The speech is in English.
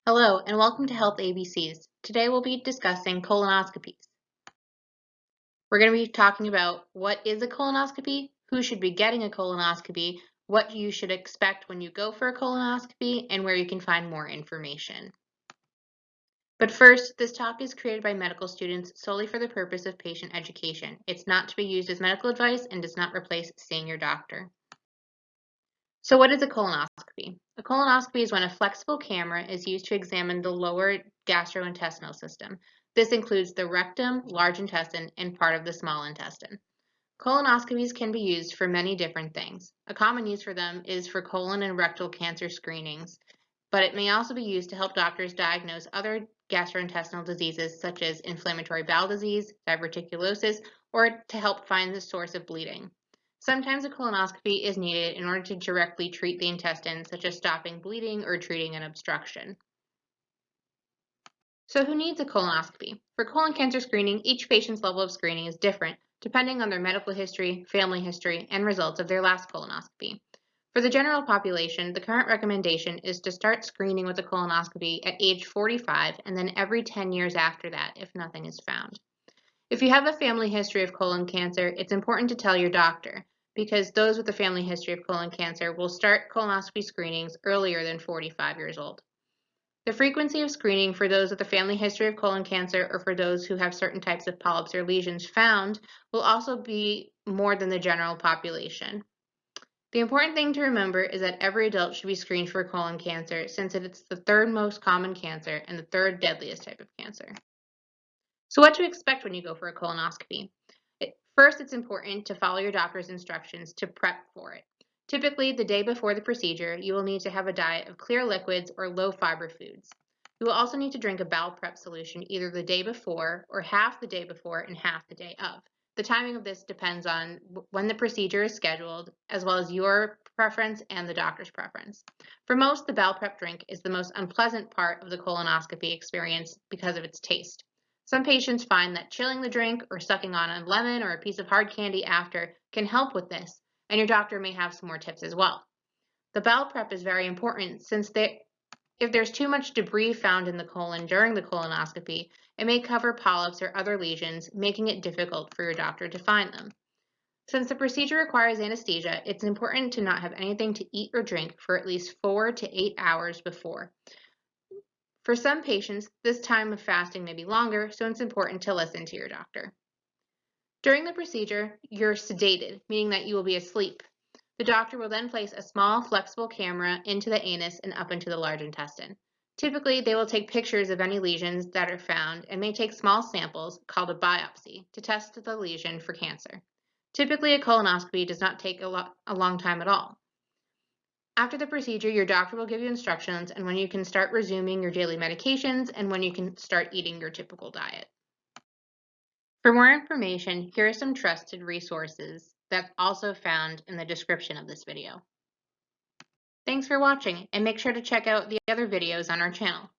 Hello, and welcome to Health ABCs. Today we'll be discussing colonoscopies. We're going to be talking about what is a colonoscopy, who should be getting a colonoscopy, what you should expect when you go for a colonoscopy, and where you can find more information. But first, this talk is created by medical students solely for the purpose of patient education. It's not to be used as medical advice and does not replace seeing your doctor. So what is a colonoscopy? A colonoscopy is when a flexible camera is used to examine the lower gastrointestinal system. This includes the rectum, large intestine, and part of the small intestine. Colonoscopies can be used for many different things. A common use for them is for colon and rectal cancer screenings, but it may also be used to help doctors diagnose other gastrointestinal diseases such as inflammatory bowel disease, diverticulosis, or to help find the source of bleeding. Sometimes a colonoscopy is needed in order to directly treat the intestine, such as stopping bleeding or treating an obstruction. So who needs a colonoscopy? For colon cancer screening, each patient's level of screening is different, depending on their medical history, family history, and results of their last colonoscopy. For the general population, the current recommendation is to start screening with a colonoscopy at age 45 and then every 10 years after that if nothing is found. If you have a family history of colon cancer, it's important to tell your doctor, because those with a family history of colon cancer will start colonoscopy screenings earlier than 45 years old. The frequency of screening for those with a family history of colon cancer or for those who have certain types of polyps or lesions found will also be more than the general population. The important thing to remember is that every adult should be screened for colon cancer since it's the third most common cancer and the third deadliest type of cancer. So what to expect when you go for a colonoscopy? First, it's important to follow your doctor's instructions to prep for it. Typically, the day before the procedure, you will need to have a diet of clear liquids or low-fiber foods. You will also need to drink a bowel prep solution either the day before or half the day before and half the day of. The timing of this depends on when the procedure is scheduled, as well as your preference and the doctor's preference. For most, the bowel prep drink is the most unpleasant part of the colonoscopy experience because of its taste. Some patients find that chilling the drink or sucking on a lemon or a piece of hard candy after can help with this, and your doctor may have some more tips as well. The bowel prep is very important since if there's too much debris found in the colon during the colonoscopy, it may cover polyps or other lesions, making it difficult for your doctor to find them. Since the procedure requires anesthesia, it's important to not have anything to eat or drink for at least 4 to 8 hours before. For some patients, this time of fasting may be longer, so it's important to listen to your doctor. During the procedure, you're sedated, meaning that you will be asleep. The doctor will then place a small, flexible camera into the anus and up into the large intestine. Typically, they will take pictures of any lesions that are found and may take small samples, called a biopsy, to test the lesion for cancer. Typically, a colonoscopy does not take a long time at all. After the procedure, your doctor will give you instructions on when you can start resuming your daily medications and when you can start eating your typical diet. For more information, here are some trusted resources that's also found in the description of this video. Thanks for watching, and make sure to check out the other videos on our channel.